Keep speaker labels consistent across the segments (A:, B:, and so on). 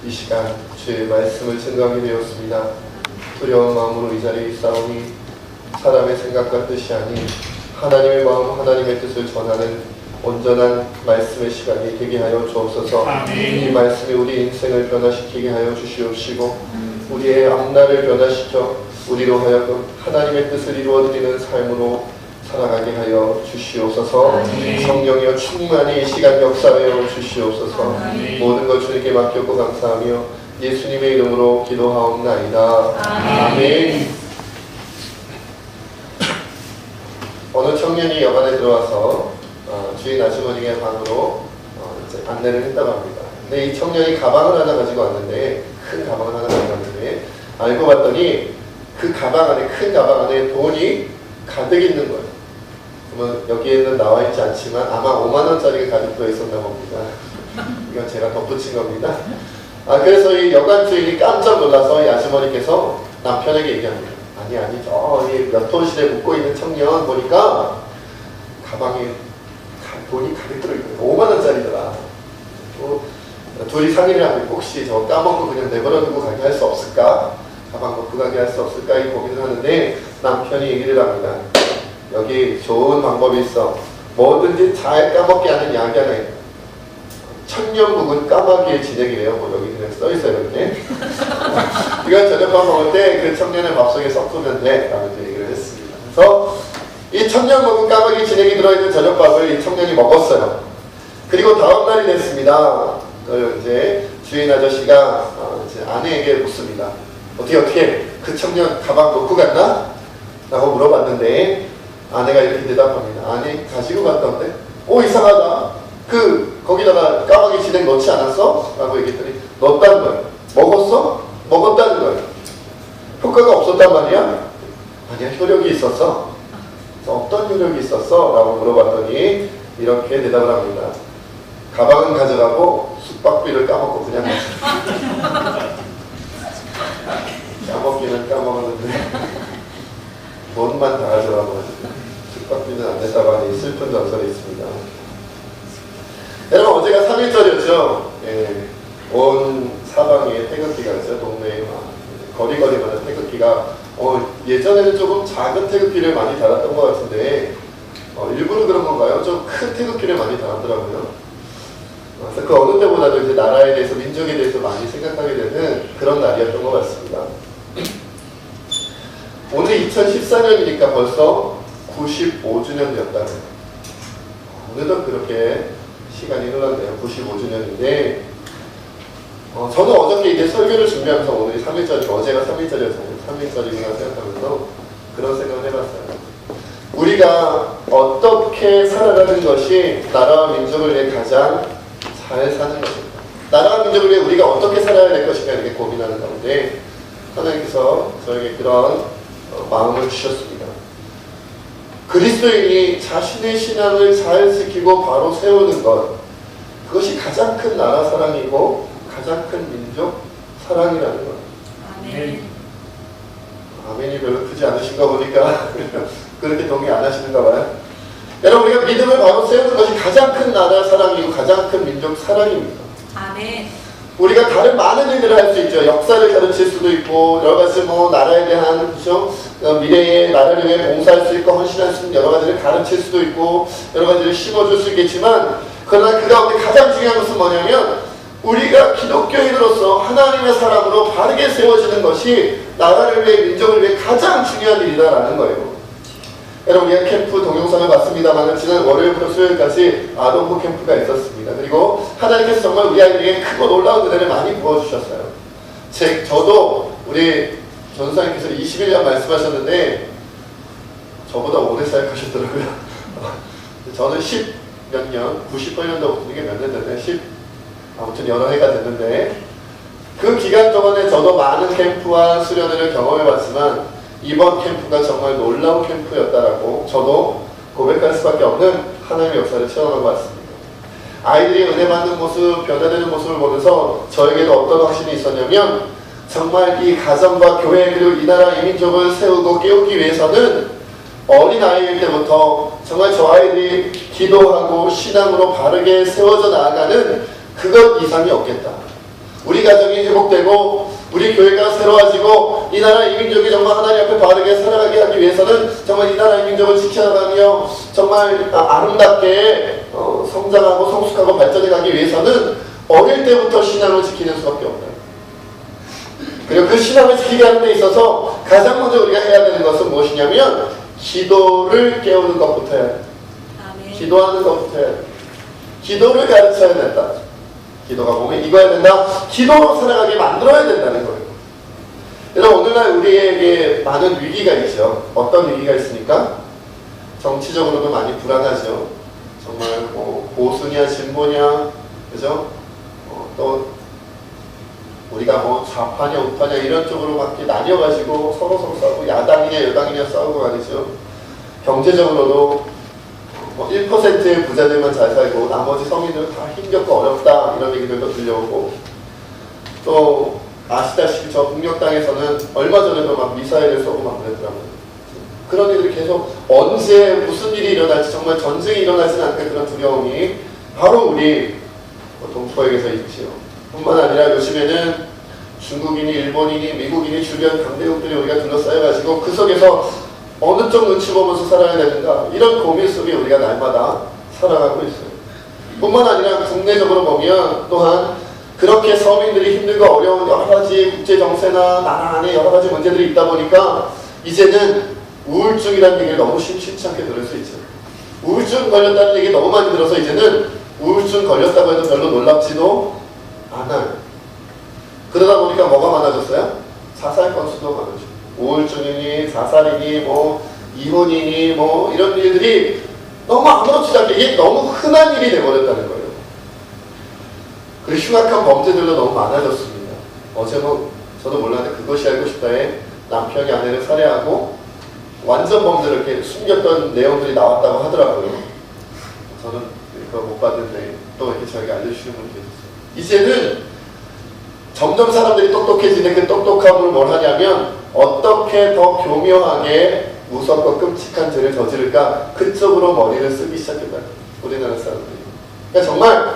A: 이 시간 주의 말씀을 증거하게 되었습니다. 두려운 마음으로 이 자리에 있사오니 사람의 생각과 뜻이 아닌 하나님의 마음, 하나님의 뜻을 전하는 온전한 말씀의 시간이 되게 하여 주옵소서. 이 말씀이 우리 인생을 변화시키게 하여 주시옵시고 우리의 앞날을 변화시켜 우리로 하여금 하나님의 뜻을 이루어드리는 삶으로 살아가게 하여 주시옵소서. 성령이여 충만히 이 시간 역사하여 주시옵소서. 모든 것 주님께 맡겼고 감사하며 예수님의 이름으로 기도하옵나이다. 아멘. 어느 청년이 여관에 들어와서 주인 아주머니의 방으로 이제 안내를 했다고 합니다. 근데 이 청년이 가방을 하나 가지고 왔는데, 큰 가방을 하나 가지고 왔는데, 알고 봤더니 그 가방 안에, 큰 가방 안에 돈이 가득 있는 거예요. 그러면 여기에는 나와 있지 않지만 아마 5만원짜리가 가득 들어있었나 봅니다. 이건 제가 덧붙인 겁니다. 그래서 이 여관 주인이 깜짝 놀라서 이 아주머니께서 남편에게 얘기합니다. 아니 저기 몇 호실에 묵고 있는 청년 보니까 가방에 돈이 가득 들어있거든요. 5만원짜리더라. 둘이 상의를 하고 혹시 저 까먹고 그냥 내버려두고 가게 할 수 없을까? 가방 놓고 가게 할 수 없을까? 이 고민을 하는데 남편이 얘기를 합니다. 여기 좋은 방법이 있어. 뭐든지 잘 까먹게 하는 약이 하나 있다. 천년묵은 까마귀의 진액이래요. 뭐 여기 그냥 써있어요 이렇게. 이건 저녁밥 먹을 때 그 청년의 밥 속에 섞으면 돼 라고 얘기를 했습니다. 그래서 이 천년묵은 까마귀 진액이 들어있는 저녁밥을 이 청년이 먹었어요. 그리고 다음날이 됐습니다. 이제 주인 아저씨가 이제 아내에게 묻습니다. 어떻게 그 청년 가방 놓고 갔나? 라고 물어봤는데 아내가 이렇게 대답합니다. 아니 가지고 갔던데? 이상하다. 거기다가 까마귀 진액 넣지 않았어? 라고 얘기했더니 넣었다는 거예요. 먹었어? 먹었다는 거예요. 효과가 없었단 말이야? 아니야, 효력이 있었어. 어떤 효력이 있었어? 라고 물어봤더니 이렇게 대답을 합니다. 가방은 가져가고 숙박비를 까먹고 그냥 갔어. 까먹기는 까먹었는데 돈만 다 가져가고 숙박비는 안 냈다고 하니 슬픈 전설이 있습니다. 여러분 어제가 3일절이었죠. 예, 온 사방에 태극기가 있어요. 동네에 거리마다 태극기가 예전에는 조금 작은 태극기를 많이 달았던 것 같은데 일부러 그런 건가요? 좀 큰 태극기를 많이 달았더라고요. 그래서 그 어느 때보다도 이제 나라에 대해서, 민족에 대해서 많이 생각하게 되는 그런 날이었던 것 같습니다. 오늘 2014년이니까 벌써 95주년 되었다네요. 오늘도 그렇게 시간이 흘렀네요. 95주년인데 저는 어저께 이제 설교를 준비하면서 오늘이 3일절이고 어제가 3일절이었잖아요. 3일절이구나 생각하면서 그런 생각을 해봤어요. 우리가 어떻게 살아가는 것이 나라와 민족을 위해 가장 잘 사는 것입니다. 나라와 민족을 위해 우리가 어떻게 살아야 될 것인가 이렇게 고민하는 가운데 하나님께서 저에게 그런 마음을 주셨습니다. 그리스도인이 자신의 신앙을 잘 지키고 바로 세우는 것, 그것이 가장 큰 나라 사랑이고 가장 큰 민족 사랑이라는 것.
B: 아멘.
A: 아멘이 별로 크지 않으신가 보니까 그렇게 동의 안 하시는가 봐요. 여러분 우리가 믿음을 바로 세우는 것이 가장 큰 나라 사랑이고 가장 큰 민족 사랑입니다.
B: 아멘.
A: 우리가 다른 많은 일들을 할 수 있죠. 역사를 가르칠 수도 있고 여러 가지 나라에 대한 미래의 나라를 위해 봉사할 수 있고 헌신할 수 있는 여러 가지를 가르칠 수도 있고 여러 가지를 심어줄 수 있겠지만 그러나 그 가운데 가장 중요한 것은 뭐냐면 우리가 기독교인으로서 하나님의 사람으로 바르게 세워지는 것이 나라를 위해 민족을 위해 가장 중요한 일이다라는 거예요. 여러분 우리가 캠프 동영상을 봤습니다만 지난 월요일부터 수요일까지 아동부 캠프가 있었습니다. 그리고 하나님께서 정말 우리 아이들에게 크고 놀라운 은혜를 많이 부어주셨어요. 저도 우리 전사님께서 21년 말씀하셨는데 저보다 오래 사역하셨더라고요. 저는 10몇 년, 98년도부터 이게 몇 년 됐네, 아무튼 여러 해가 됐는데 그 기간 동안에 저도 많은 캠프와 수련회를 경험해봤지만 이번 캠프가 정말 놀라운 캠프였다라고 저도 고백할 수밖에 없는 하나님의 역사를 체험한 것 같습니다. 아이들이 은혜 받는 모습, 변화되는 모습을 보면서 저에게도 어떤 확신이 있었냐면 정말 이 가정과 교회 그리고 이 나라 이 민족을 세우고 깨우기 위해서는 어린 아이일 때부터 정말 저 아이들이 기도하고 신앙으로 바르게 세워져 나아가는 그것 이상이 없겠다. 우리 가정이 회복되고 우리 교회가 새로워지고 이 나라 이 민족이 정말 하나님 앞에 바르게 살아가게 하기 위해서는 정말 이 나라 이 민족을 지켜나가며 정말 아름답게 성장하고 성숙하고 발전해가기 위해서는 어릴 때부터 신앙을 지키는 수밖에 없다. 그리고 그 신앙을 지키게 하는 데 있어서 가장 먼저 우리가 해야 되는 것은 무엇이냐면 기도를 깨우는 것부터 해야 돼. 기도하는 것부터 해야 돼. 기도를 가르쳐야 된다. 기도가 몸에 익어야 된다. 기도로 살아가게 만들어야 된다는 거예요. 그래서 오늘날 우리에게 많은 위기가 있죠. 어떤 위기가 있습니까? 정치적으로도 많이 불안하죠. 정말 보수냐 진보냐, 그죠? 또 우리가 좌파냐 우파냐 이런 쪽으로 막 나뉘어가지고 서로 싸우고 야당이냐 여당이냐 싸우고 말이죠. 경제적으로도 1%의 부자들만 잘 살고 나머지 서민들은 다 힘겹고 어렵다 이런 얘기들도 들려오고, 또 아시다시피 저 북녘 땅에서는 얼마 전에도 막 미사일을 쏘고 막 그랬더라고요. 그런 일들이 계속 언제 무슨 일이 일어날지, 정말 전쟁이 일어나지는 않을까 그런 두려움이 바로 우리 동포에게서 있지요. 뿐만 아니라 요즘에는 중국인이 일본인이 미국인이 주변 강대국들이 우리가 둘러싸여가지고 그 속에서 어느 쪽 눈치 보면서 살아야 되는가 이런 고민 속에 우리가 날마다 살아가고 있어요. 뿐만 아니라 국내적으로 보면 또한 그렇게 서민들이 힘들고 어려운 여러 가지 국제 정세나 나라 안에 여러 가지 문제들이 있다 보니까 이제는 우울증이라는 얘기를 너무 심심치 않게 들을 수 있죠. 우울증 걸렸다는 얘기 너무 많이 들어서 이제는 우울증 걸렸다고 해도 별로 놀랍지도 않아요. 그러다 보니까 뭐가 많아졌어요? 자살 건수도 많아지고, 우울증이니 자살이니 이혼이니 이런 일들이 너무 아무렇지도 않게 이게 너무 흔한 일이 돼버렸다는 거예요. 그리고 흉악한 범죄들도 너무 많아졌습니다. 어제 저도 몰랐는데 그것이 알고 싶다에 남편이 아내를 살해하고 완전 범죄를 이렇게 숨겼던 내용들이 나왔다고 하더라고요. 저는 그거 못 봤는데 또 이렇게 저에게 알려주시는 분이 계셨어요. 이제는 점점 사람들이 똑똑해지는데 그 똑똑함을 뭘 하냐면 어떻게 더 교묘하게 무섭고 끔찍한 죄를 저지를까 그쪽으로 머리를 쓰기 시작했다. 우리나라 사람들이. 그러니까 정말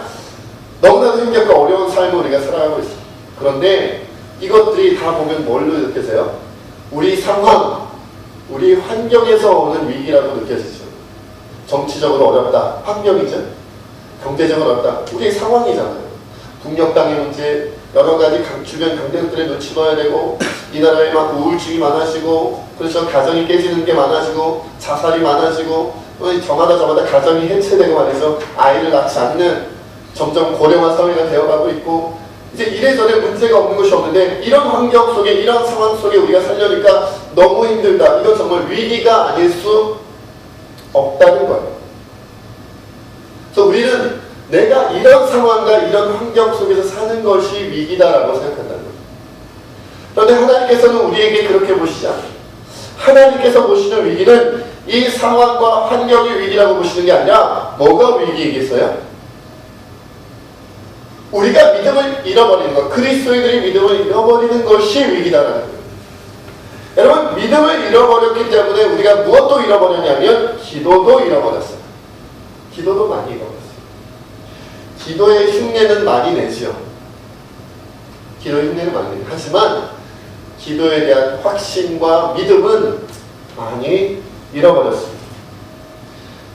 A: 너무나도 힘겹고 어려운 삶을 우리가 살아가고 있습니다. 그런데 이것들이 다 보면 뭘로 느껴져요? 우리 상황, 우리 환경에서 오는 위기라고 느껴지죠. 정치적으로 어렵다. 환경이죠. 경제적으로 어렵다. 우리 상황이잖아요. 북녘 땅의 문제, 여러 가지 주변 강대국들의 눈치 봐야 되고, 이 나라에 막 우울증이 많아지고, 그래서 가정이 깨지는 게 많아지고, 자살이 많아지고, 저마다 가정이 해체되고 말이죠. 아이를 낳지 않는 점점 고령화 사회가 되어가고 있고, 이제 이래저래 문제가 없는 것이 없는데 이런 환경 속에 이런 상황 속에 우리가 살려니까 너무 힘들다. 이건 정말 위기가 아닐 수 없다는 거예요. 그래서 우리는 내가 이런 상황과 이런 환경 속에서 사는 것이 위기다라고 생각한다는 거예요. 그런데 하나님께서는 우리에게 그렇게 보시지 않아요. 하나님께서 보시는 위기는 이 상황과 환경이 위기라고 보시는 게 아니라 뭐가 위기이겠어요? 우리가 믿음을 잃어버리는 것, 그리스도인들이 믿음을 잃어버리는 것이 위기다라는 거예요. 여러분, 믿음을 잃어버렸기 때문에 우리가 무엇도 잃어버렸냐면 기도도 잃어버렸어요. 기도도 많이 잃어버렸어요. 기도의 흉내는 많이 내지요. 기도의 흉내는 많이 내요. 하지만 기도에 대한 확신과 믿음은 많이 잃어버렸습니다.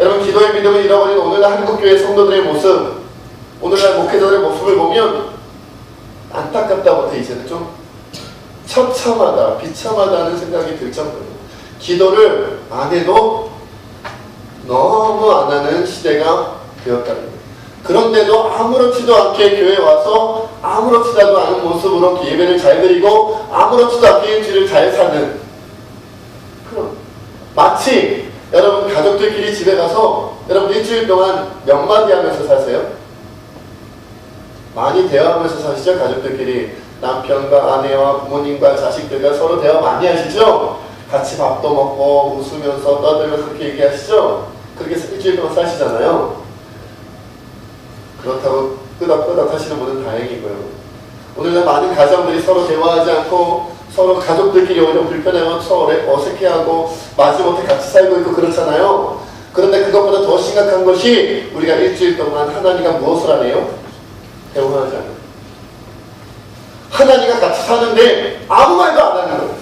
A: 여러분, 기도의 믿음을 잃어버린 오늘날 한국교회 성도들의 모습, 오늘날 목회자들의 모습을 보면 안타깝다부터 이제는 좀 처참하다, 비참하다는 생각이 들 정도로 기도를 안 해도 너무 안 하는 시대가 되었다는 거예요. 그런데도 아무렇지도 않게 교회에 와서 아무렇지도 않은 모습으로 예배를 잘 드리고 아무렇지도 않게 일주일을 잘 사는, 그럼 마치 여러분 가족들끼리 집에 가서 여러분 일주일 동안 몇 마디 하면서 사세요? 많이 대화하면서 사시죠? 가족들끼리 남편과 아내와 부모님과 자식들과 서로 대화 많이 하시죠? 같이 밥도 먹고 웃으면서 떠들면서 그렇게 얘기하시죠? 그렇게 일주일 동안 사시잖아요. 그렇다고 끄덕끄덕 하시는 분은 다행이고요. 오늘날 많은 가정들이 서로 대화하지 않고 서로 가족들끼리 오히려 불편해하고 서로 어색해하고 마지못해 같이 살고 있고 그렇잖아요. 그런데 그것보다 더 심각한 것이 우리가 일주일 동안 하나님과 무엇을 하네요? 대화하지 않아요. 하나님과 같이 사는데 아무 말도 안 하는 거예요.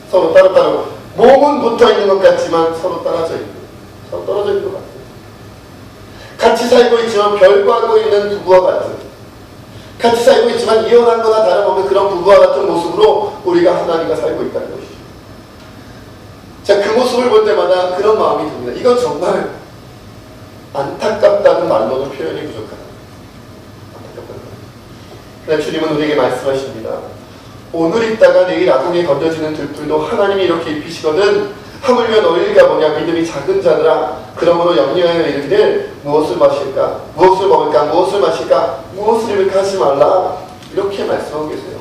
A: 서로 따로따로 몸은 붙어 있는 것 같지만 서로 떨어져 있는, 서로 떨어져 있는 것 같아요. 같이 살고 있지만 별거하고 있는 부부와 같은, 같이 살고 있지만 이혼한 거나 다름없는 그런 부부와 같은 모습으로 우리가 하나님과 살고 있다는 것이죠. 자, 그 모습을 볼 때마다 그런 마음이 듭니다. 이건 정말 안타깝다는 말로는 표현이 부족하다. 안타깝다는 말. 그러나 주님은 우리에게 말씀하십니다. 오늘 있다가 내일 아궁이에 던져지는 들풀도 하나님이 이렇게 입히시거든 하물며 너희가 뭐냐 믿음이 작은 자들아 그러므로 염려하여 이르기를 무엇을 마실까 무엇을 먹을까 무엇을 마실까 무엇을 입을까 하지 말라 이렇게 말씀하고 계세요.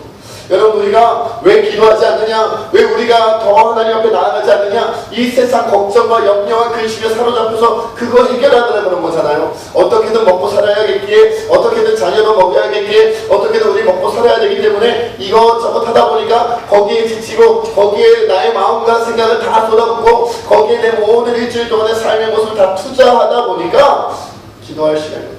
A: 여러분 우리가 왜 기도하지 않느냐 왜 우리가 더 하나님 앞에 나아가지 않느냐 이 세상 걱정과 염려와 근심에 사로잡혀서 그거 해결하느라 그런 거잖아요. 어떻게든 먹고 살아야겠기에 어떻게든 자녀도 먹여야겠기에 어떻게든 우리 먹고 살아야 되기 때문에 이것저것 하다 보니까 거기에 지치고 거기에 나의 마음과 생각을 다 쏟아붓고 거기에 내 모든 일주일 동안의 삶의 모습을 다 투자하다 보니까 기도할 시간이 없어요.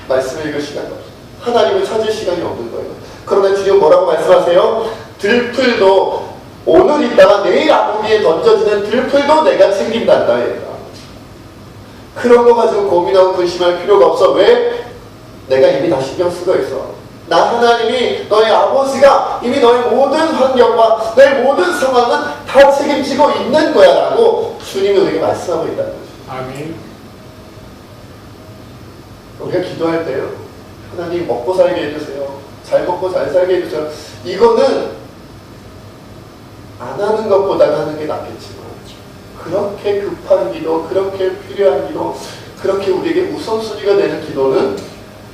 A: 말씀을 읽을 시간이 없어요. 하나님을 찾을 시간이 없는 거예요. 그러나 주님 뭐라고 말씀하세요? 들풀도 오늘 있다가 내일 아궁이에 던져지는 들풀도 내가 챙긴단다. 얘가. 그런 거 가지고 고민하고 근심할 필요가 없어. 왜? 내가 이미 다 신경 쓰고 있어. 나 하나님이 너의 아버지가 이미 너의 모든 환경과 너의 모든 상황은 다 책임지고 있는 거야 라고 주님이 우리에게 말씀하고 있다는 거죠.
B: 아멘.
A: 우리가 기도할 때요. 하나님 먹고 살게 해주세요. 잘 먹고 잘 살게 해주세요. 이거는 안 하는 것보다는 하는 게 낫겠지만 그렇게 급한 기도, 그렇게 필요한 기도, 그렇게 우리에게 우선순위가 되는 기도는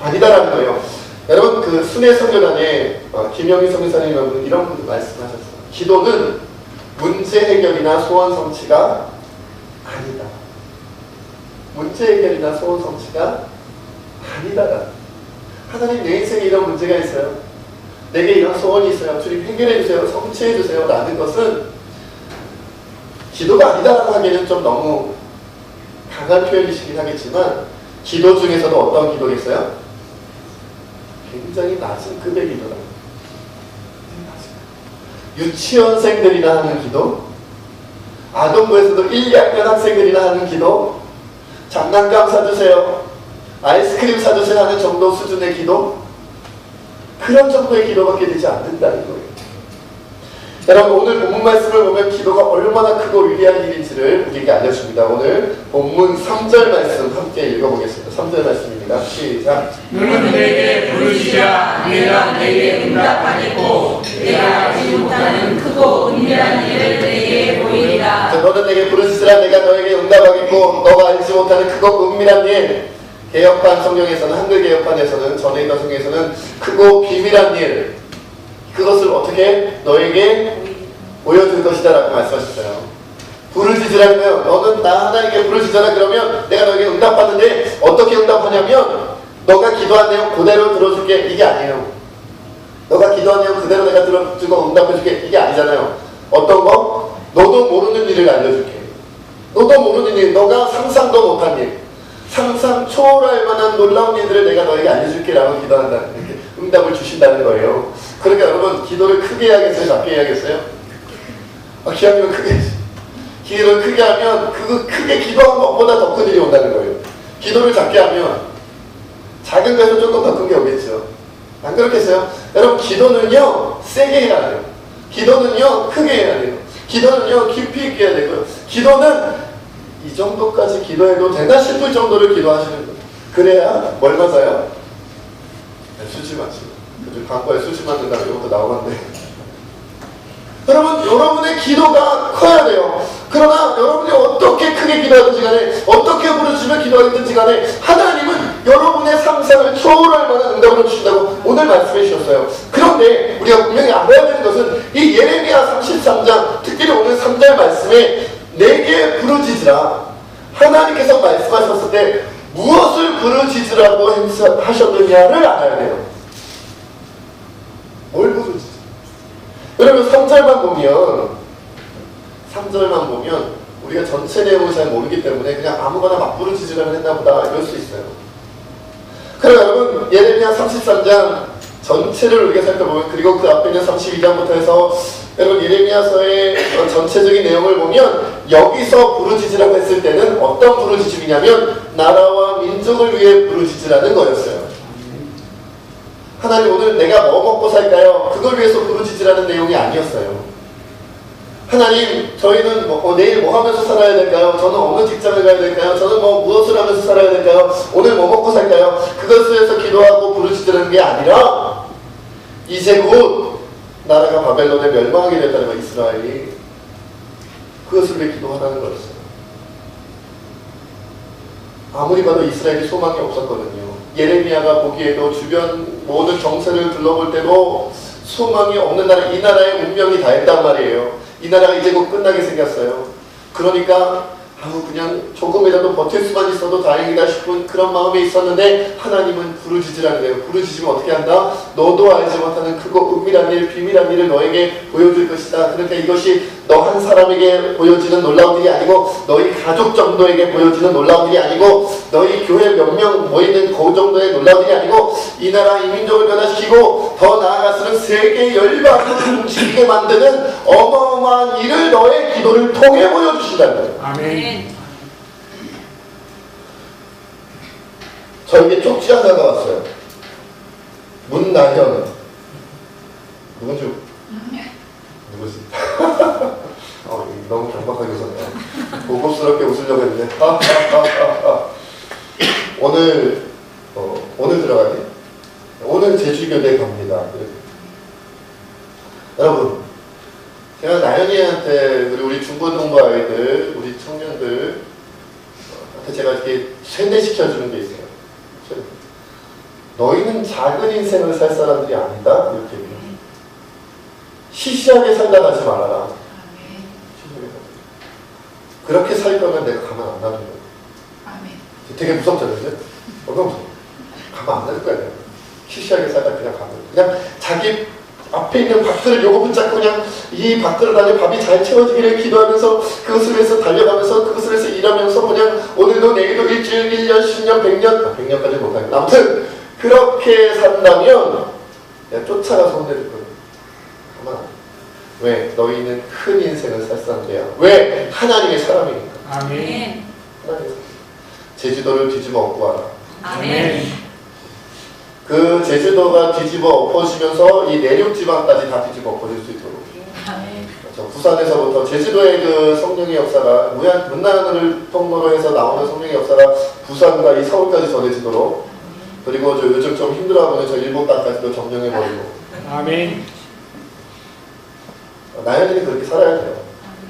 A: 아니다라는 거예요. 여러분 그 순회 선교단에 김영희 선교사님은 이런 분들 말씀하셨어요. 기도는 문제 해결이나 소원 성취가 아니다. 문제 해결이나 소원 성취가 아니다. 하나님 내 인생에 이런 문제가 있어요. 내게 이런 소원이 있어요. 주님 해결해주세요. 성취해주세요. 라는 것은 기도가 아니다라고 하기에는 좀 너무 강한 표현이시긴 하겠지만 기도 중에서도 어떤 기도겠어요? 굉장히 낮은 급의 기도다. 유치원생들이나 하는 기도, 아동부에서도 1, 2학년 학생들이나 하는 기도, 장난감 사주세요. 아이스크림 사주세요 하는 정도 수준의 기도? 그런 정도의 기도밖에 되지 않는다는 거예요. 여러분 오늘 본문 말씀을 보면 기도가 얼마나 크고 위대한 일인지를 우리에게 알려줍니다. 오늘 본문 3절 말씀 함께 읽어보겠습니다. 3절 말씀입니다. 시작.
B: 너는 내게 부르시라 내가 내게 응답하겠고 내가 알지 못하는 크고 은밀한 일을 내게 보이리라.
A: 너는 내게 부르시라 내가 너에게 응답하겠고 너가 알지 못하는 크고 은밀한 일. 개혁판 성경에서는 한글 개혁판에서는 전에 있던 성경에서는 크고 비밀한 일 그것을 어떻게 너에게 보여줄 것이다 라고 말씀하셨어요. 부르짖으라는 거예요. 너는 나 하나님께 부르짖어라 그러면 내가 너에게 응답하는데 어떻게 응답하냐면 너가 기도한 내용 그대로 들어줄게 이게 아니에요. 너가 기도한 내용 그대로 내가 들어주고 응답해줄게 이게 아니잖아요. 어떤 거? 너도 모르는 일을 알려줄게. 너도 모르는 일, 너가 상상도 못한 일 상상 초월할 만한 놀라운 일들을 내가 너에게 알려줄게 라고 기도한다. 이렇게 응답을 주신다는 거예요. 그러니까 여러분 기도를 크게 해야겠어요? 작게 해야겠어요? 기도하면 크게 기도를 크게 하면 그 크게 기도한 것보다 더 큰 일이 온다는 거예요. 기도를 작게 하면 작은 거에서 조금 더 큰 게 오겠죠. 안 그렇겠어요? 여러분 기도는요 세게 해야 돼요. 기도는요 크게 해야 돼요. 기도는요 깊이 있게 해야 되고요. 기도는 이 정도까지 기도해도 되나 싶을 정도를 기도하시는 거예요. 그래야 뭘 맞아요? 수지 맞지. 요즘 광고에 수지 맞는다고 이것도 나오는데 여러분, 여러분의 기도가 커야 돼요. 그러나 여러분이 어떻게 크게 기도하든지 간에 어떻게 부르시며 기도하든지 간에 하나님은 여러분의 상상을 초월할 만한 응답을 주신다고 오늘 말씀해 주셨어요. 그런데 우리가 분명히 알아야 되는 것은 이 예레미야 33장 특별히 오늘 3절 말씀에 내게 부르짖으라 하나님께서 말씀하셨을 때 무엇을 부르짖으라고 하셨느냐를 알아야 돼요. 뭘 부르짖으라? 여러분 3절만 보면 우리가 전체 내용을 잘 모르기 때문에 그냥 아무거나 막 부르짖으라고 했나 보다 이럴 수 있어요. 그럼 여러분 예레미야 33장 전체를 우리가 살펴보면, 그리고 그 앞에 있는 32장부터 해서 여러분 예레미야서의 전체적인 내용을 보면 여기서 부르짖으라고 했을 때는 어떤 부르짖음이냐면 나라와 민족을 위해 부르짖으라는 거였어요. 하나님 오늘 내가 뭐 먹고 살까요? 그걸 위해서 부르짖으라는 내용이 아니었어요. 하나님 저희는 내일 뭐 하면서 살아야 될까요? 저는 어느 직장을 가야 될까요? 저는 무엇을 하면서 살아야 될까요? 오늘 뭐 먹고 살까요? 그것을 위해서 기도하고 부르짖으라는 게 아니라 이제 곧 나라가 바벨론에 멸망하게 됐다는 거, 이스라엘이. 그것을 위해 기도하라는 거였어요. 아무리 봐도 이스라엘이 소망이 없었거든요. 예레미야가 보기에도 주변 모든 정세를 둘러볼 때도 소망이 없는 나라, 이 나라의 운명이 다 했단 말이에요. 이 나라가 이제 곧 끝나게 생겼어요. 그러니까 그냥 조금이라도 버틸 수만 있어도 다행이다 싶은 그런 마음이 있었는데 하나님은 부르짖으라는 거예요. 부르짖으면 어떻게 한다? 너도 알지 못하는 크고 은밀한 일, 비밀한 일을 너에게 보여줄 것이다. 그러니까 이것이 너 한 사람에게 보여지는 놀라운 일이 아니고 너희 가족 정도에게 보여지는 놀라운 일이 아니고 너희 교회 몇 명 모이는 그 정도의 놀라운 일이 아니고 이 나라 이 민족을 변화시키고 더 나아가서는 세계 열방을 움직이게 만드는 어마어마한 일을 너의 기도를 통해 보여주신다는 거예요.
B: 아멘.
A: 저에게 쪽지 하나가 왔어요. 문나현. 누군지 누구지? 너무 경박하게 웃었네. 고급스럽게 웃으려고 했는데. 오늘 들어가니? 오늘 제주교대 갑니다. 여러분, 제가 나연이한테 그리고 우리 중고등부 아이들, 우리 청년들한테 제가 이렇게 세뇌시켜주는 게 있어요. 너희는 작은 인생을 살 사람들이 아니다. 이렇게 얘기해요. 시시하게 살다 가지 말아라. 그렇게 살 거면 내가 가만 안 놔둘 거야. 되게 무섭잖아요. 얼마나 무서워. 가만 안 놔둘 거야. 내가. 시시하게 살다 그냥 가면. 그냥 자기 앞에 있는 밥그릇 요거 붙잡고 그냥 이 밥그릇 안에 밥이 잘 채워지기를 기도하면서 그것을 위해서 달려가면서 그것을 위해서 일하면서 그냥 오늘도 내일도 일주일, 1년, 10년, 100년 100년까지 못하겠다. 아무튼 그렇게 산다면 내가 쫓아가서 혼내줄 거야. 가만 안 놔. 왜? 너희는 큰 인생을 살 사람이야. 왜? 하나님의 사람이니까.
B: 아멘.
A: 하나님의 제주도를 뒤집어 엎고 와라.
B: 아멘.
A: 그 제주도가 뒤집어 엎어지면서 이 내륙 지방까지 다 뒤집어 엎어질 수 있도록.
B: 아멘.
A: 그렇죠. 부산에서부터 제주도의 그 성령의 역사가 문난을 통로로 해서 나오는 성령의 역사가 부산과 이 서울까지 전해지도록. 그리고 저 요즘 좀 힘들어하고는 저 일본 땅까지도 점령해버리고.
B: 아멘.
A: 나연이는 그렇게 살아야 돼요.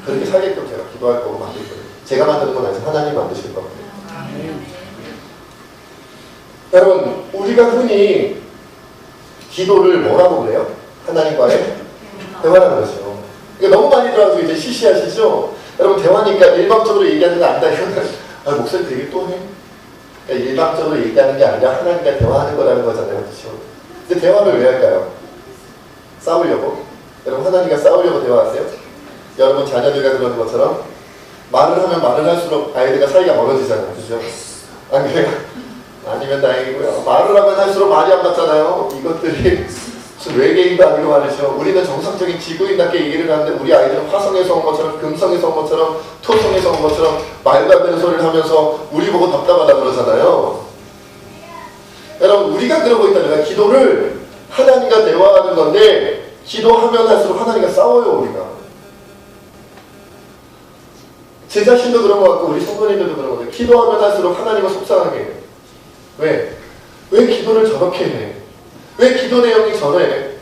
A: 그렇게 살게끔 제가 기도할 거고 만들 거예요. 제가 만드는 건 아니고 하나님 만드실 겁니다.
B: 아멘.
A: 여러분, 우리가 흔히 기도를 뭐라고 그래요? 하나님과의 대화라는 거죠. 이거 너무 많이 들어가서 이제 시시하시죠? 여러분, 대화니까 일방적으로 얘기하는 거 아니다. 이거는 목소리 되게 또 해. 그러니까 일방적으로 얘기하는 게 아니라 하나님과 대화하는 거라는 거잖아요. 그렇죠? 근데 대화를 왜 할까요? 싸우려고? 여러분, 하나님과 싸우려고 대화하세요? 여러분 자녀들과 그러는 것처럼 말을 하면 말을 할수록 아이들과 사이가 멀어지잖아요. 그죠? 안 그래요? 아니면 다행이고요. 말을 하면 할수록 말이 안 맞잖아요. 이것들이 무슨 외계인도 아니고 말이죠. 우리는 정상적인 지구인답게 얘기를 하는데 우리 아이들은 화성에서 온 것처럼 금성에서 온 것처럼 토성에서 온 것처럼 말도 안 되는 소리를 하면서 우리 보고 답답하다 그러잖아요. 여러분, 우리가 그러고 있다니까. 기도를 하나님과 대화하는 건데 기도하면 할수록 하나님과 싸워요. 우리가 제 자신도 그런 것 같고 우리 성도님들도 그런 것 같아요. 기도하면 할수록 하나님을 속상하게 해요. 왜? 왜 기도를 저렇게 해? 왜 기도 내용이 저래?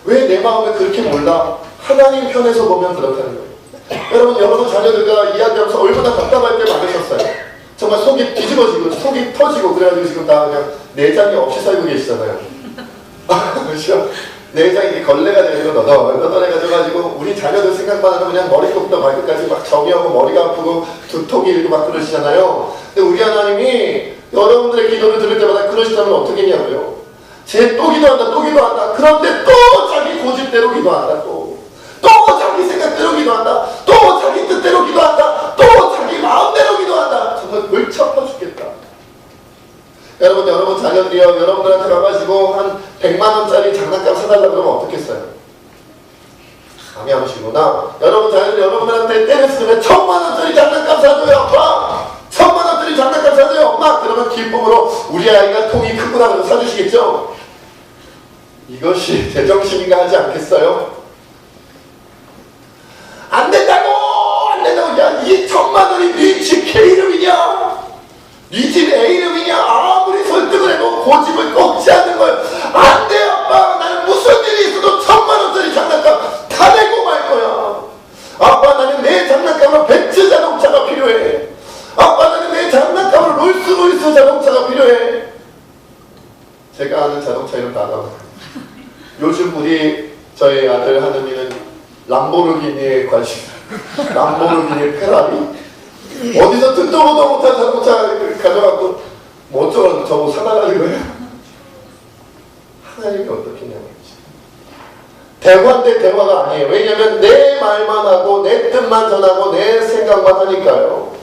A: 왜 내 마음을 그렇게 몰라? 하나님 편에서 보면 그렇다는 거예요. 여러분, 여러분 자녀들과 이야기하면서 얼마나 답답할 때 많으셨어요. 정말 속이 뒤집어지고 속이 터지고 그래가지고 지금 다 그냥 내장이 없이 살고 계시잖아요. 그렇죠? 내장이 걸레가 되고 너덜너덜해가지고 우리 자녀들 생각만 하면 그냥 머리끝부터 발끝까지 막 정이하고 머리가 아프고 두통이 일고 막 그러시잖아요. 근데 우리 하나님이 여러분들의 기도를 들을 때마다 그러시다면 어떻게 했냐고요? 쟤 또 기도한다 또 기도한다. 그런데 또 자기 고집대로 기도한다. 또 자기 생각대로 기도한다. 또 자기 뜻대로 기도한다. 또 자기 마음대로 기도한다. 정말 골치 아파 죽겠다. 여러분 자녀들이요, 여러분들한테 가가지고 한 100만 원짜리 장난감 사달라고 그러면 어떻겠어요? 감이 안 오시구나. 여러분 자녀들이 여러분들한테 때렸으면 1000만 원짜리 장난감 사줘요, 아빠! 1000만 원짜리 장난감 사줘요, 엄마! 그러면 기쁨으로 우리 아이가 통이 크구나 그러고 사주시겠죠? 이것이 제정신인가 하지 않겠어요? 안 된다고! 안 된다고! 야, 이 1000만 원이 네 집 K 이름이냐? 네 집 A 이름이냐? 아무리 설득을 해도 고집을 꺾지 않는 거예요. 안 돼, 아빠! 나는 무슨 일이 있어도 1000만 원짜리 장난감 다 내고 말 거야. 아빠, 나는 내 장난감으로 벤츠 자동차가 필요해. 아빠, 나는 내 장난감으로 롤스로이스 자동차가 필요해. 제가 아는 자동차 이름 다 나와요. 요즘 저희 아들 하느니는 람보르기니에 관심. 람보르기니 페라리. 어디서 듣도 보도 못한 자동차 가져갖고 뭐 어쩌고 저거 사달라는 거예요. 하나님이 어떻겠냐고. 대화인데 대화가 아니에요. 왜냐면 내 말만 하고 내 뜻만 전하고 내 생각만 하니까요.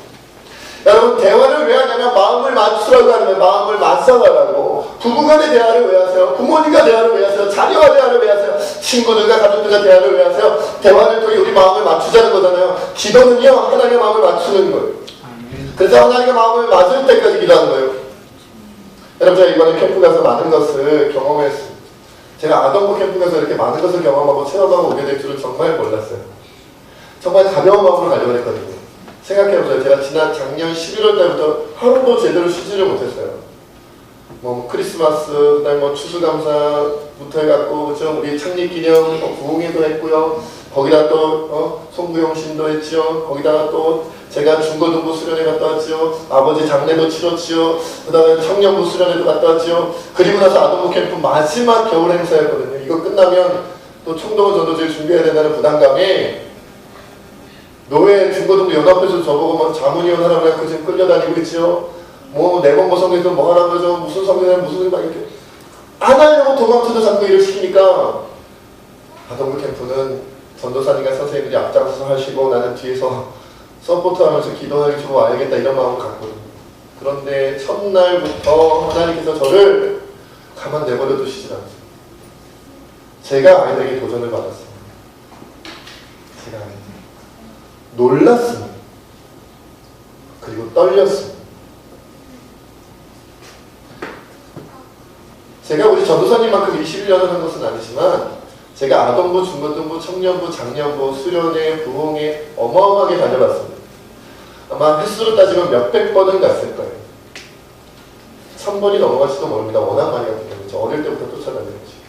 A: 여러분, 대화를 왜 하냐면 마음을 맞추라고 하면 마음을 맞서가라고. 부부간의 대화를 왜 하세요? 부모님과 대화를 왜 하세요? 자녀와 대화를 왜 하세요? 친구들과 가족들과 대화를 왜 하세요? 대화를 통해 우리 마음을 맞추자는 거잖아요. 기도는요, 하나님의 마음을 맞추는 거예요. 그래서 하나님의 마음을 맞을 때까지 기도하는 거예요. 여러분, 제가 이번에 캠프 가서 많은 것을 경험했습니다. 제가 아동부 캠프 가서 이렇게 많은 것을 경험하고 체험하고 오게 될 줄은 정말 몰랐어요. 정말 가벼운 마음으로 가려고 했거든요. 생각해보세요. 제가 지난 작년 11월 달부터 하루도 제대로 쉬지를 못했어요. 뭐 크리스마스, 그다음에 뭐 추수감사부터 해갖고, 그죠? 우리 창립기념 부흥회도 했고요. 거기다 또 송구용신도 했죠. 거기다가 또 제가 중고등부 수련회 갔다 왔죠. 아버지 장례도 치렀죠. 그다음에 청년부 수련회도 갔다 왔죠. 그리고 나서 아동부 캠프 마지막 겨울 행사였거든요. 이거 끝나면 또 총동원 전도제를 준비해야 된다는 부담감에 노예 중고등부 연합회에서 저보고 막 자문위원 하라고 해서 지금 끌려다니고 있죠. 뭐 내번고 성경에서 뭐 하라고 그러죠. 무슨 성경에 무슨 막 이렇게 안 하려고 도망쳐도 자꾸 일을 시키니까 아동부 캠프는 전도사님과 선생님들이 앞장서서 하시고 나는 뒤에서 서포트하면서 기도해주고 와야겠다 이런 마음을 갖거든요. 그런데 첫날부터 하나님께서 저를 가만 내버려 두시질 않아요. 제가 아이들에게 도전을 받았어요. 제가 놀랐습니다. 그리고 떨렸습니다. 제가 우리 전도사님만큼 21년을 한 것은 아니지만 제가 아동부, 중고등부, 청년부, 장년부, 수련회, 부흥회 어마어마하게 다녀봤습니다. 아마 횟수로 따지면 몇백 번은 갔을 거예요. 1000번이 넘어갈지도 모릅니다. 워낙 많이 갔기 때문에. 저 어릴 때부터 쫓아다녔지.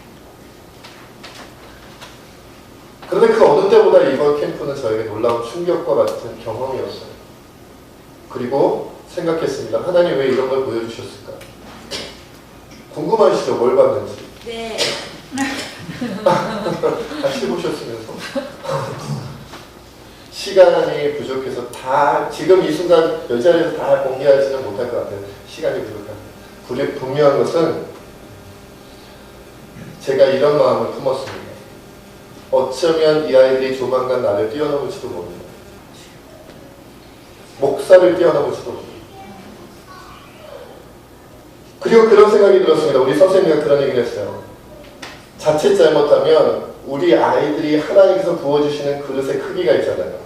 A: 그런데 그 어느 때보다 이번 캠프는 저에게 놀라운 충격과 같은 경험이었어요. 그리고 생각했습니다. 하나님 왜 이런 걸 보여주셨을까? 궁금하시죠? 뭘 봤는지?
B: 네.
A: 다시 보셨으면서 시간이 부족해서 다 지금 이 순간 이 자리에서 다 공개하지는 못할 것 같아요. 시간이 부족합니다. 분명한 것은 제가 이런 마음을 품었습니다. 어쩌면 이 아이들이 조만간 나를 뛰어넘을지도 모릅니다. 목사를 뛰어넘을지도 모릅니다. 그리고 그런 생각이 들었습니다. 우리 선생님과 그런 얘기를 했어요. 자칫 잘못하면 우리 아이들이 하나님께서 부어주시는 그릇의 크기가 있잖아요.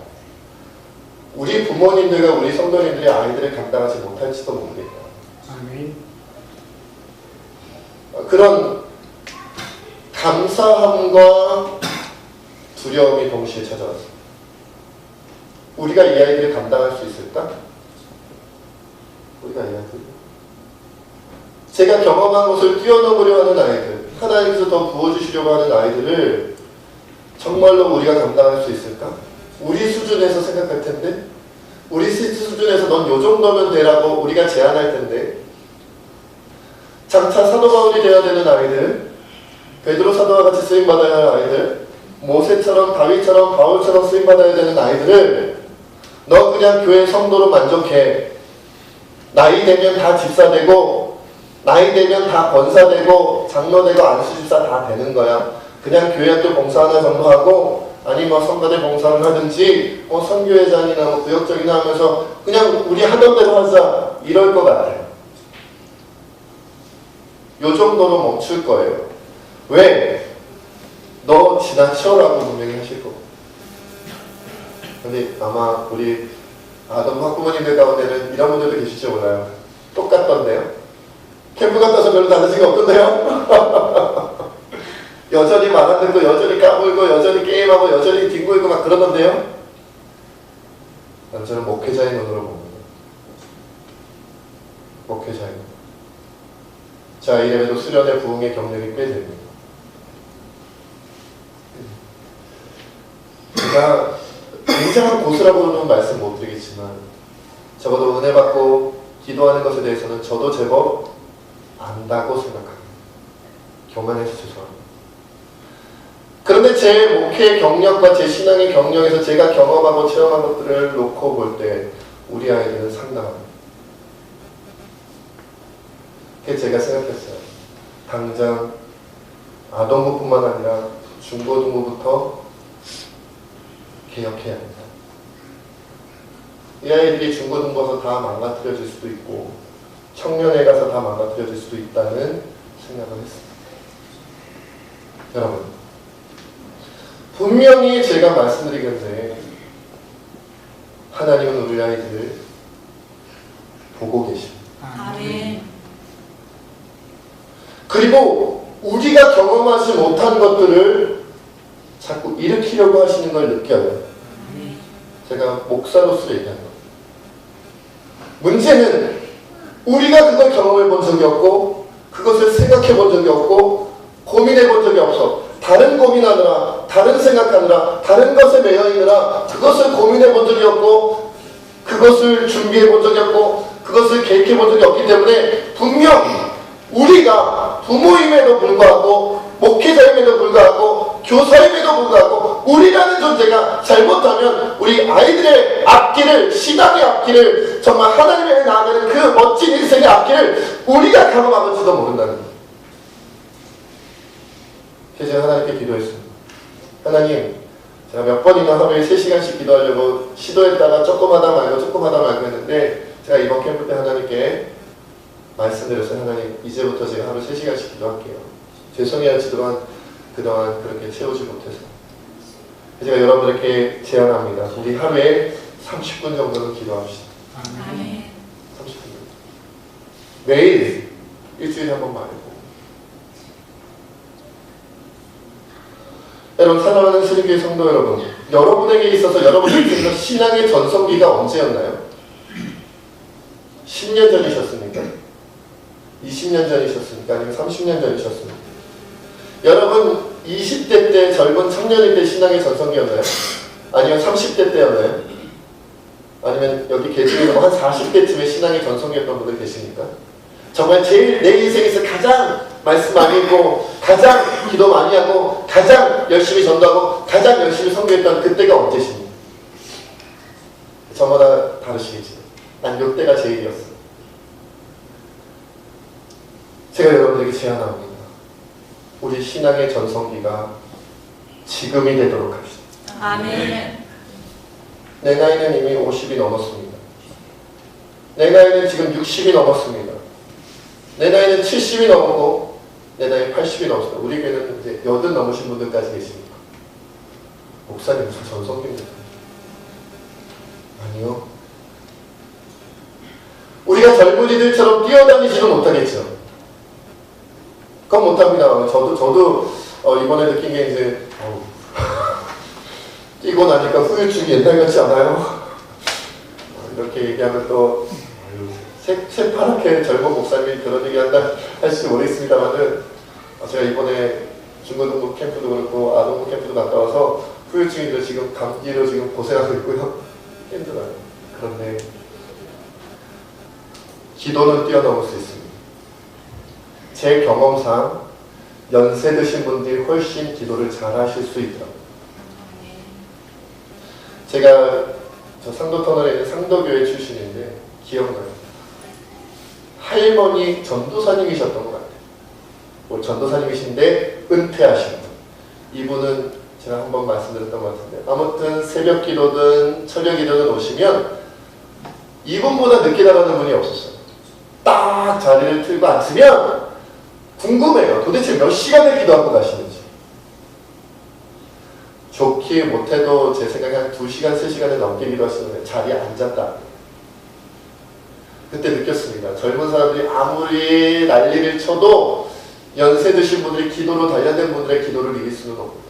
A: 우리 부모님들과 우리 성도님들이 아이들을 감당하지 못할지도 모르겠다.
C: 아멘.
A: 그런 감사함과 두려움이 동시에 찾아왔습니다. 우리가 이 아이들을 감당할 수 있을까? 우리가 이 아이들 제가 경험한 것을 뛰어넘으려 하는 아이들, 하나님께서 더 부어주시려고 하는 아이들을 정말로 우리가 감당할 수 있을까? 우리 수준에서 생각할 텐데, 우리 수준에서 넌 요 정도면 되라고 우리가 제안할 텐데, 장차 사도 바울이 되어야 되는 아이들, 베드로 사도와 같이 쓰임받아야 할 아이들, 모세처럼 다윗처럼 바울처럼 쓰임받아야 되는 아이들을 너 그냥 교회 성도로 만족해. 나이 되면 다 집사 되고 나이 되면 다 권사 되고 장로 되고 안수집사 다 되는 거야. 그냥 교회 학교 봉사 하나 정도 하고 아니 뭐 성가대 봉사를 하든지 뭐 선교회장이나 뭐 구역적이나 하면서 그냥 우리 하던 대로 하자 이럴 것 같아요. 요 정도로 멈출 거예요. 왜? 너 지나쳐라고 분명히 하실 거고. 근데 아마 우리 아동 학부모님들 가운데는 이런 분들도 계실지 몰라요. 똑같던데요? 캠프 갔다 와서 별로 다른 생각 없던데요? 여전히 말하는 거, 여전히 까불고, 여전히 게임하고, 여전히 뒹굴고 막 그러던데요? 저는 목회자의 눈으로 봅니다. 목회자의 눈. 자, 이래봬도 수련의 부흥의 경력이 꽤 됩니다. 제가 굉장한 고수라고는 말씀 못 드리겠지만 적어도 은혜 받고 기도하는 것에 대해서는 저도 제법 안다고 생각합니다. 교만해서 죄송합니다. 그런데 제 목회 경력과 제 신앙의 경력에서 제가 경험하고 체험한 것들을 놓고 볼 때 우리 아이들은 상당합니다. 그게 제가 생각했어요. 당장 아동부뿐만 아니라 중고등부부터 개혁해야 합니다. 이 아이들이 중고등부 가서 다 망가뜨려질 수도 있고 청년회 가서 다 망가뜨려질 수도 있다는 생각을 했습니다. 여러분, 분명히 제가 말씀드리건데 하나님은 우리 아이들을 보고 계십니다.
B: 아멘.
A: 그리고 우리가 경험하지 못한 것들을 자꾸 일으키려고 하시는 걸 느껴요. 제가 목사로서 얘기하는 거예요. 문제는 우리가 그걸 경험해 본 적이 없고 그것을 생각해 본 적이 없고 고민해 본 적이 없어. 다른 고민하느라, 다른 생각하느라, 다른 것에 매여 있느라 그것을 고민해 본 적이 없고 그것을 준비해 본 적이 없고 그것을 계획해 본 적이 없기 때문에 분명 우리가 부모임에도 불구하고 목회자임에도 불구하고 교사임에도 불구하고 우리라는 존재가 잘못하면 우리 아이들의 앞길을, 신앙의 앞길을, 정말 하나님의 나아가는 그 멋진 인생의 앞길을 우리가 가로막을지도 모른다는 거예요. 그래서 제가 하나님께 기도했습니다. 하나님, 제가 몇 번이나 하루에 3시간씩 기도하려고 시도했다가 조금 하다 말고 했는데 제가 이번 캠프 때 하나님께 말씀드렸어요. 하나님, 이제부터 제가 하루 3시간씩 기도할게요. 죄송해요. 그동안 그렇게 채우지 못해서. 제가 여러분들께 제안합니다. 우리 하루에 30분 정도는 기도합시다.
B: 아멘.
A: 30분 정도. 매일 일주일에 한 번 말고. 여러분, 사랑하는 스님교회 성도 여러분, 여러분에게 있어서 여러분에게 신앙의 전성기가 언제였나요? 10년 전이셨습니까? 20년 전이셨습니까? 아니면 30년 전이셨습니까? 여러분 20대 때 젊은 청년일 때 신앙의 전성기였나요? 아니면 30대 때였나요? 아니면 여기 계시는 한 40대쯤에 신앙의 전성기였던 분들 계십니까? 정말 제일 내 인생에서 가장 말씀 많이 읽고 가장 기도 많이 하고 가장 열심히 전도하고 가장 열심히 선교했던 그때가 언제십니까? 저마다 다르시겠지만 난 이때가 제일이었어요. 제가 여러분에게 제안합니다. 우리 신앙의 전성기가 지금이 되도록 합시다.
B: 아멘.
A: 내 나이는 이미 50이 넘었습니다. 내 나이는 지금 60이 넘었습니다. 내 나이는 70이 넘었고 내 나이 80이 넘었습니다. 우리 교회는 이제 80 넘으신 분들까지 계십니다. 목사님 무슨 전성기입니다. 아니요. 우리가 젊은이들처럼 뛰어다니지도 못하겠죠. 그건 못합니다. 저도 이번에 느낀 게 이제 뛰고 나니까 후유증이 옛날 같지 않아요? 이렇게 얘기하면 또 새파랗게 젊은 목사님이 그런 얘기 한다 할지 모르겠습니다만은 제가 이번에 중고등부 캠프도 그렇고 아동부 캠프도 갔다 와서 후유증이 지금 감기로 지금 고생하고 있고요. 힘들어요. 그런데 기도는 뛰어넘을 수 있습니다. 제 경험상 연세 드신 분들이 훨씬 기도를 잘 하실 수 있더라고요. 제가 저 상도터널에 있는 상도교회 출신인데 기억나요. 할머니 전도사님이셨던 것 같아요. 전도사님이신데 은퇴하신 분. 이분은 제가 한번 말씀드렸던 것 같은데 아무튼 새벽 기도든 철야 기도든 오시면 이분보다 늦게 나가는 분이 없었어요. 딱 자리를 틀고 앉으면 궁금해요. 도대체 몇 시간을 기도하고 가시는지. 좋게 못해도 제 생각에 한 2시간, 3시간을 넘게 기도하시는데 자리에 앉았다. 그때 느꼈습니다. 젊은 사람들이 아무리 난리를 쳐도 연세 드신 분들이 기도로 단련된 분들의 기도를 이길 수는 없고,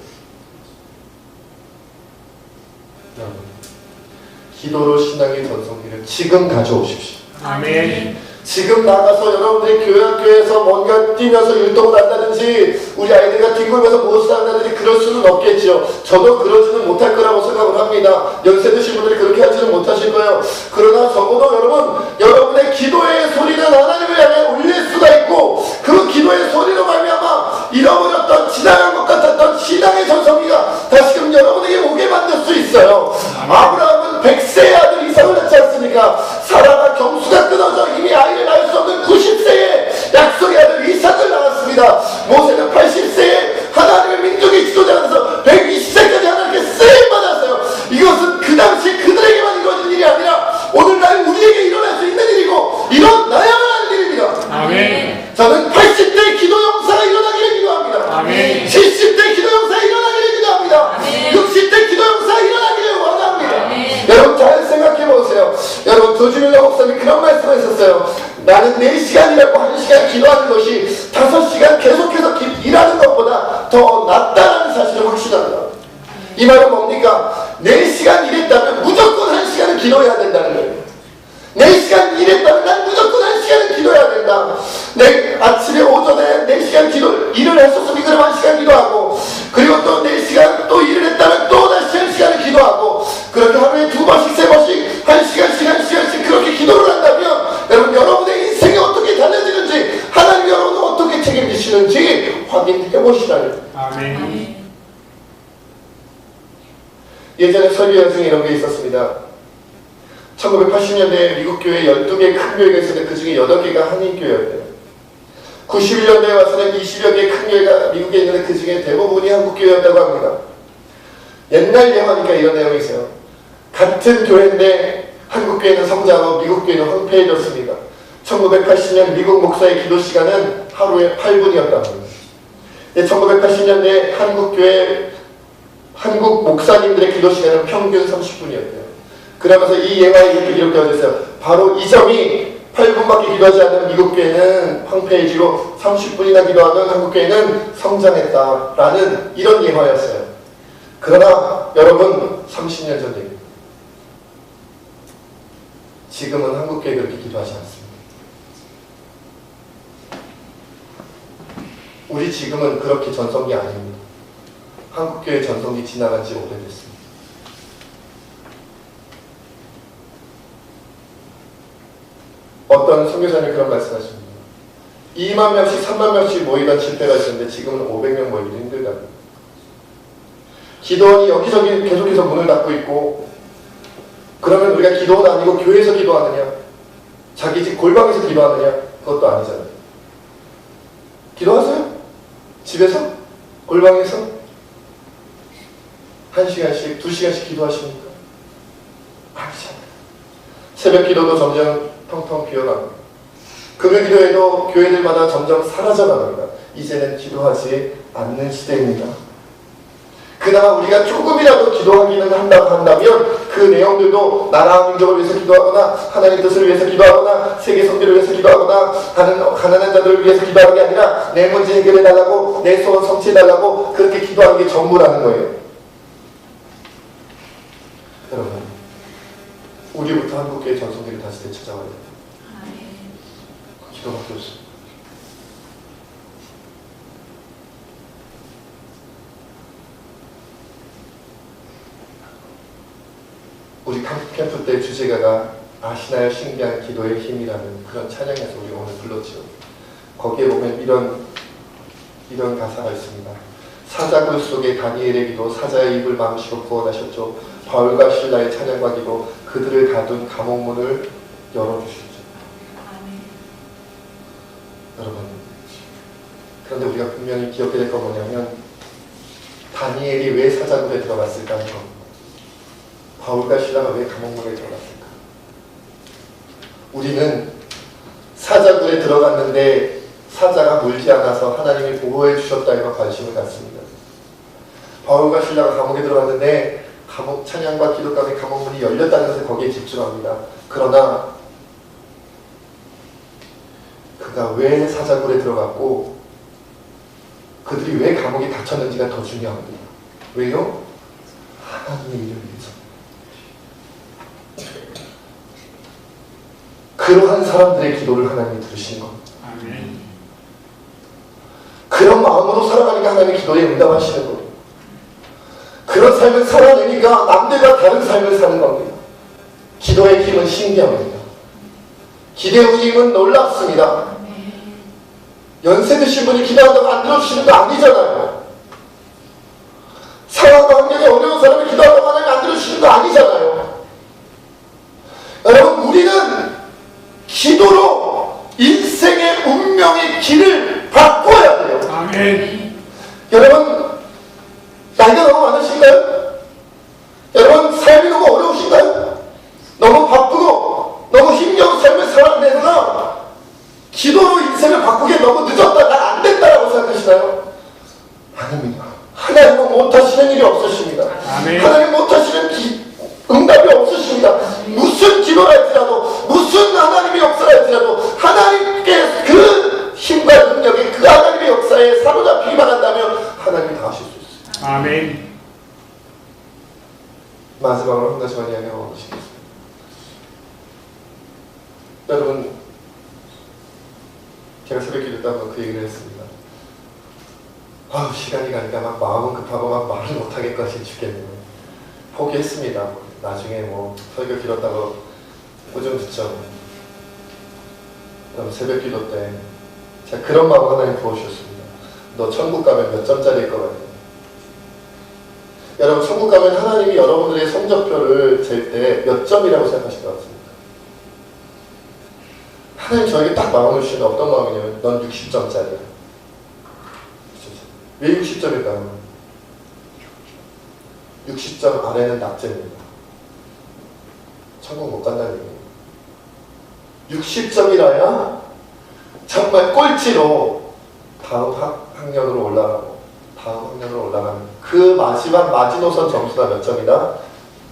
A: 기도로 신앙의 전성기를 지금 가져오십시오.
B: 아멘.
A: 지금 나가서 여러분들이 교회에서 뭔가 뛰면서 율동을 한다든지 우리 아이들과 뒹굴면서 무엇을 한다든지 그럴 수는 없겠죠. 저도 그러지는 못할 거라고 생각을 합니다. 연세 드신 분들이 그렇게 하지는 못하실 거예요. 그러나 적어도 여러분의 기도의 소리는 하나님을 향해 울릴 수가 있고, 그 기도의 소리로 말미암아 잃어버렸던 지나간 것 같았던 신앙의 전성기가 다시금 여러분에게 오게 만들 수 있어요. 아브라함은 100세의 아들 이삭을 낳지 않습니까? 사라가 경수가 끊어져 이미 아이를 낳을 수 없는 90세에 약속의 아들 이삭을 낳았습니다. 모세는 80세에 하나님의 민족의 지도자로서 120세까지 하나님께 쓰임받았어요. 이것은 그 당시 그들에게만 이루어진 일이 아니라 오늘날 우리에게 일어날 수 있는 일이고 일어나야만 하는 일입니다.
B: 아멘.
A: 저는 80대 기도 역사가 일어나기를 기도합니다.
B: 아멘.
A: 70대 기도 역사가 일어나기를 기도합니다.
B: 아멘.
A: 60대 기도 역사가 일어나기를 원합니다.
B: 아멘.
A: 여러분 잘 생각해 보세요. 여러분 조지밀러 목사님이 그런 말씀을 했었어요. 나는 4시간이라고 1시간 기도하는 것이 5시간 계속해서 일하는 것보다 더 낫다는 사실을 확신합니다. 이 말은 뭡니까? 4시간 일했다면 무조건 1시간은 기도해야 된다는 거예요. 4시간 일했다면 난 무조건 1시간은 기도해야 된다. 내 아침에 오전에 4시간 일을 했었으면 그럼 1시간 기도하고, 그리고 또 4시간 또 일을 했다면 또 다시 1시간을 기도하고, 그렇게 하루에 2번씩 3번씩 1시간씩 그렇게 기도를 한다면 여러분의 인생이 어떻게 달라지는지, 하나님 여러분을 어떻게 책임지시는지 확인해 보시라는.
B: 아멘.
A: 예전에 설교회 중에 이런 게 있었습니다. 1980년대에 미국 교회 12개의 큰 교회가 있었는데 그 중에 8개가 한인교회였대요. 91년대에 와서는 20여 개의 큰 교회가 미국에 있는데 그 중에 대부분이 한국교회였다고 합니다. 옛날 예화니까 이런 내용이 있어요. 같은 교회인데 한국교회는 성장하고 미국교회는 황폐해졌습니다. 1980년 미국 목사의 기도 시간은 하루에 8분이었다고 합니다. 1980년대 한국 목사님들의 기도 시간은 평균 30분이었대요. 그러면서 이 예화에 이렇게 기록되어 있어요. 바로 이 점이 8분밖에 기도하지 않는 미국 교회는 황폐해지고 30분이나 기도하는 한국 교회는 성장했다라는 이런 예화였어요. 그러나 여러분 30년 전 얘기입니다. 지금은 한국 교회 그렇게 기도하지 않습니다. 우리 지금은 그렇게 전성기 아닙니다. 한국 교회 전성기 지나간 지 오래됐습니다. 어떤 선교사님이 그런 말씀하십니다. 2만 명씩 3만 명씩 모이던 집회가 있었는데 지금은 500명 모이기 힘들다. 기도원이 여기저기 계속해서 문을 닫고 있고, 그러면 우리가 기도원 아니고 교회에서 기도하느냐, 자기 집 골방에서 기도하느냐, 그것도 아니잖아요. 기도하세요? 집에서? 골방에서? 1시간씩 2시간씩 기도하십니까? 아니잖아요. 새벽 기도도 점점 텅텅 비어갑니다. 금요 기도에도 교회들마다 점점 사라져나갑니다. 이제는 기도하지 않는 시대입니다. 그나마 우리가 조금이라도 기도하기는 한다고 한다면 그 내용들도 나라와 민족을 위해서 기도하거나 하나님 뜻을 위해서 기도하거나 세계 선교를 위해서 기도하거나 가난한 자들을 위해서 기도하는 게 아니라 내 문제 해결해달라고, 내 소원 성취해달라고 그렇게 기도하는 게 전부라는 거예요. 여러분, 우리부터 한국교회 전성기를 다시 되찾아와야 돼요. 기도밖에 없습니다. 우리 캠프 때 주제가가 아시나요 신비한 기도의 힘이라는 그런 찬양에서 우리가 오늘 불렀죠. 거기에 보면 이런 가사가 있습니다. 사자굴 속에 다니엘의 기도, 사자의 입을 막으시고 구원하셨죠. 바울과 실라의 찬양과 기도, 그들을 가둔 감옥문을 열어주셨죠. 여러분, 그런데 우리가 분명히 기억해야 될 건 뭐냐면 다니엘이 왜 사자굴에 들어갔을까 하는 겁니다. 바울과 실라가 왜 감옥문에 들어갔을까? 우리는 사자굴에 들어갔는데 사자가 물지 않아서 하나님이 보호해 주셨다에만 관심을 갖습니다. 바울과 실라가 감옥에 들어갔는데 감옥 찬양과 기도 가운데 감옥 문이 열렸다는 것에 거기에 집중합니다. 그러나 그가 왜 사자굴에 들어갔고 그들이 왜 감옥에 갇혔는지가 더 중요합니다. 왜요? 하나님의 일을 위해서. 그러한 사람들의 기도를 하나님이 들으시는 겁니다.
B: 아멘.
A: 그런 마음으로 살아가니까 하나님의 기도에 응답하시는 겁니다. 그런 삶을 살아내니까 남들과 다른 삶을 사는 겁니다. 기도의 힘은 신기합니다. 기도의 힘은 놀랍습니다. 연세 드신 분이 기도한다고 안 들어주시는 거 아니잖아요. 상황과 환경이 어려운 사람이 기도한다고 하나님 안 들어주시는 거 아니잖아요. 여러분, 우리는 기도로 인생의 운명의 길을 바꿔야 돼요.
B: 아멘.
A: 여러분, 나이가 너무 많으신가요? 여러분, 삶이 너무 어려우신가요? 너무 바쁘고 너무 힘겨운 삶을 살아내느라 기도로 인생을 바꾸기에 너무 늦었다, 난 안 된다라고 생각하시나요? 아닙니다. 하나님은 못하시는 일이 없으십니다.
B: 아멘.
A: 하나님 못하시는 응답이 없으십니다. 무슨 기도라 할지라도, 무슨 하나님의 역사라 할지라도 하나님께 그 힘과 능력이 그 하나님의 역사에 사로잡히기만 한다면 하나님이 다 하실 수 있어요.
B: 아멘.
A: 마지막으로 한 가지만 이야기하고 계시겠습니다. 여러분, 제가 새벽 기도 때 한번 그 얘기를 했습니다. 시간이 가니까 막 마음은 급하고 막 말을 못하겠거니 죽겠네요. 포기했습니다. 나중에 뭐 설교 길었다고 오줌 듣죠. 여러분, 새벽 기도 때 제가 그런 마음 하나님 부어주셨습니다. 너 천국 가면 몇 점짜리일 것 같아요? 여러분, 천국 가면 하나님이 여러분들의 성적표를 잴 때 몇 점이라고 생각하실 것 같습니까? 하나님 저에게 딱 마음을 주시는 어떤 마음이냐면 넌 60점짜리야. 왜 60점일까요? 60점 아래는 낙제입니다. 천국 못 간다는 얘기예요. 60점이라야 정말 꼴찌로 다음 학년으로 올라가고 다음 학년으로 올라가는 그 마지막 마지노선 점수가 몇 점이다?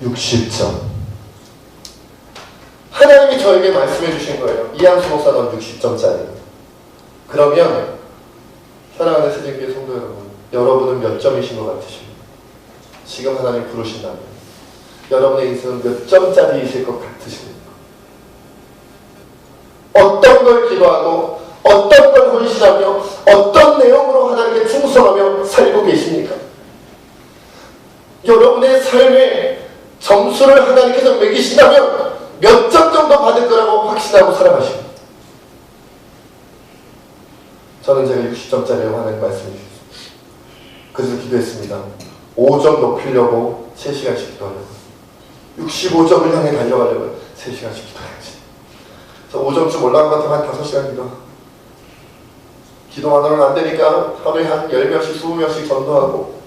A: 60점. 하나님이 저에게 말씀해 주신 거예요. 이한수 목사 넌 60점짜리. 그러면 사랑하는 세진교회 성도 여러분, 여러분은 몇 점이신 것 같으십니까? 지금 하나님 부르신다면 여러분의 인생은 몇 점짜리이실 것 같으십니까? 어떤 걸 기도하고 어떤 걸 헌신하며 어떤 내용으로 하나님께 충성하며 살고 계십니까? 여러분의 삶에 점수를 하나님께서 매기신다면 몇 점 정도 받을 거라고 확신하고 살아가십니다. 저는 제가 60점짜리라고 하나님 말씀해 주셨습니다. 그래서 기도했습니다. 5점 높이려고 3시간씩 기도하려고, 65점을 향해 달려가려고 3시간씩 기도해야지. 그래서 5점쯤 올라간 것 같으면 한 5시간 기도만으로는 안 되니까 하루에 한 10명씩 20명씩 전도하고,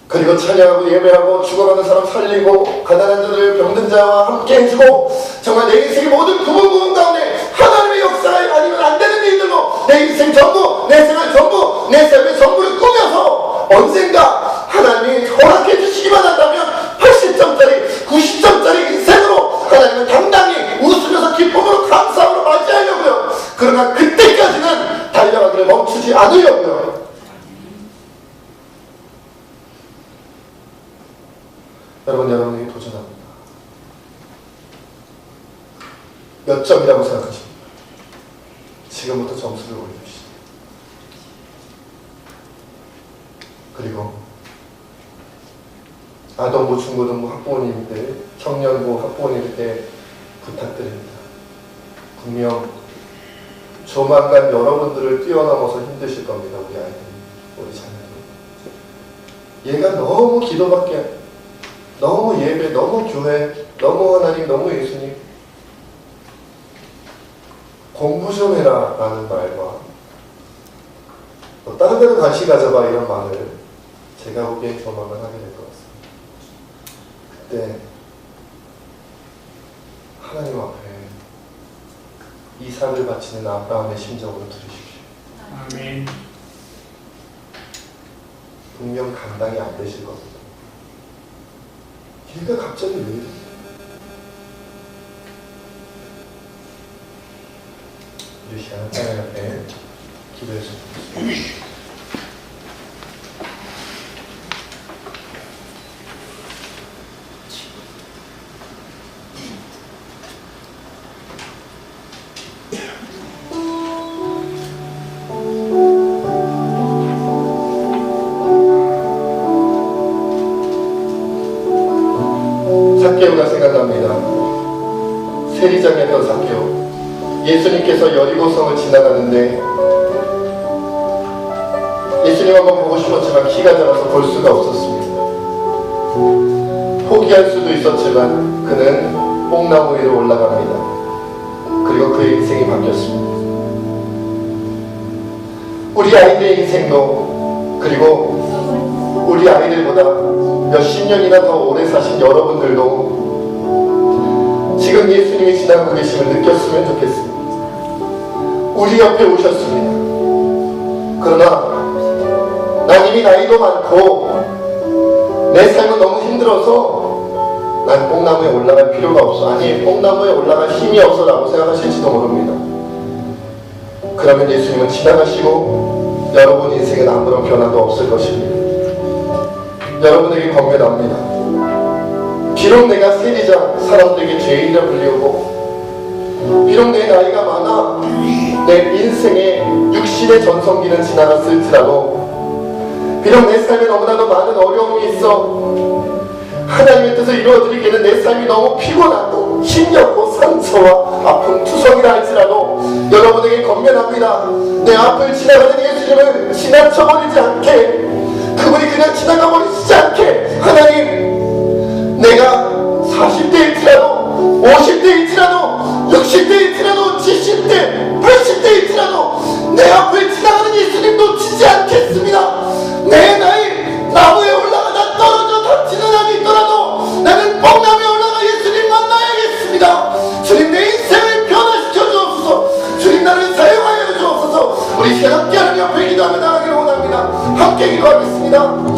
A: 그리고 찬양하고 예배하고 죽어가는 사람 살리고 가난한 자들 병든 자와 함께 해주고, 정말 내 인생의 모든 부분 가운데 하나님의 역사에 아니면 안 되는 일들로 내 인생 전부, 내 생활 전부, 내 삶의 전부를 꾸며서 언젠가 하나님이 허락해 주시기만 한다면 80점짜리 90점짜리 인생으로 하나님은 당당히 웃으면서 기쁨으로 감사함으로 맞이하려고요. 그러나 그때까지는 달려가기를 멈추지 않으려고요. 여러분에게 도전합니다. 몇 점이라고 생각하십니까? 지금부터 점수를 올려주시죠. 그리고 아동부, 중고등부 학부모님들, 청년부 학부모님들께 부탁드립니다. 분명 조만간 여러분들을 뛰어넘어서 힘드실 겁니다. 우리 아이들, 우리 자녀들. 얘가 너무 기도밖에, 너무 예배, 너무 교회, 너무 하나님, 너무 예수님, 공부 좀 해라 라는 말과 다른 데로 관심 가져봐 이런 말을 제가 보기엔 조만간 하게 될 것 같습니다. 그때 하나님 앞에 이삭을 바치는 아브라함의 심정으로 들으십시오.
B: 아멘.
A: 분명 감당이 안 되실 겁니다. 얘가 갑자기 왜 이래? 이 시간 하나님 앞에 기도해서 드리겠습니다. 삭개오가 생각납니다. 세리장에서 삭개오. 예수님께서 여리고성을 지나가는데 예수님 한번 보고 싶었지만 키가 작아서 볼 수가 없었습니다. 포기할 수도 있었지만 그는 뽕나무 위로 올라갑니다. 그리고 그의 인생이 바뀌었습니다. 우리 아이들의 인생도, 그리고 우리 아이들보다 몇십 년이나 더 오래 사신 여러분들도 지금 예수님이 지나가고 계심을 느꼈으면 좋겠습니다. 우리 옆에 오셨습니다. 그러나 난 이미 나이도 많고 내 삶은 너무 힘들어서 난 뽕나무에 올라갈 필요가 없어, 아니 뽕나무에 올라갈 힘이 없어 라고 생각하실지도 모릅니다. 그러면 예수님은 지나가시고 여러분 인생은 아무런 변화도 없을 것입니다. 여러분에게 권면합니다. 비록 내가 세리자, 사람들에게 죄인이라 불리우고 비록 내 나이가 많아 내 인생의 육신의 전성기는 지나갔을지라도 비록 내 삶에 너무나도 많은 어려움이 있어 하나님의 뜻을 이루어드리기에는 내 삶이 너무 피곤하고 힘겹고 상처와 아픔 투성이라 할지라도 여러분에게 권면합니다. 내 앞을 지나가는 예수님을 지나쳐버리지 않게, 그분이 그냥 지나가버리지 않게, 하나님 내가 40대일지라도 50대일지라도 60대일지라도 70대 80대일지라도 내 앞을 지나가는 예수님 놓치지 않겠습니다. 내 나이 나무에 올라가다 떨어져 다치는 한이 있더라도 나는 뽕나무에 올라가 예수님 만나야겠습니다. 주님 내 인생을 변화시켜 주옵소서. 주님 나를 사용하여 주옵소서. 우리 시간 함께하는 옆에 기도하며 나가기를 원합니다. 함께 기도하겠습니다.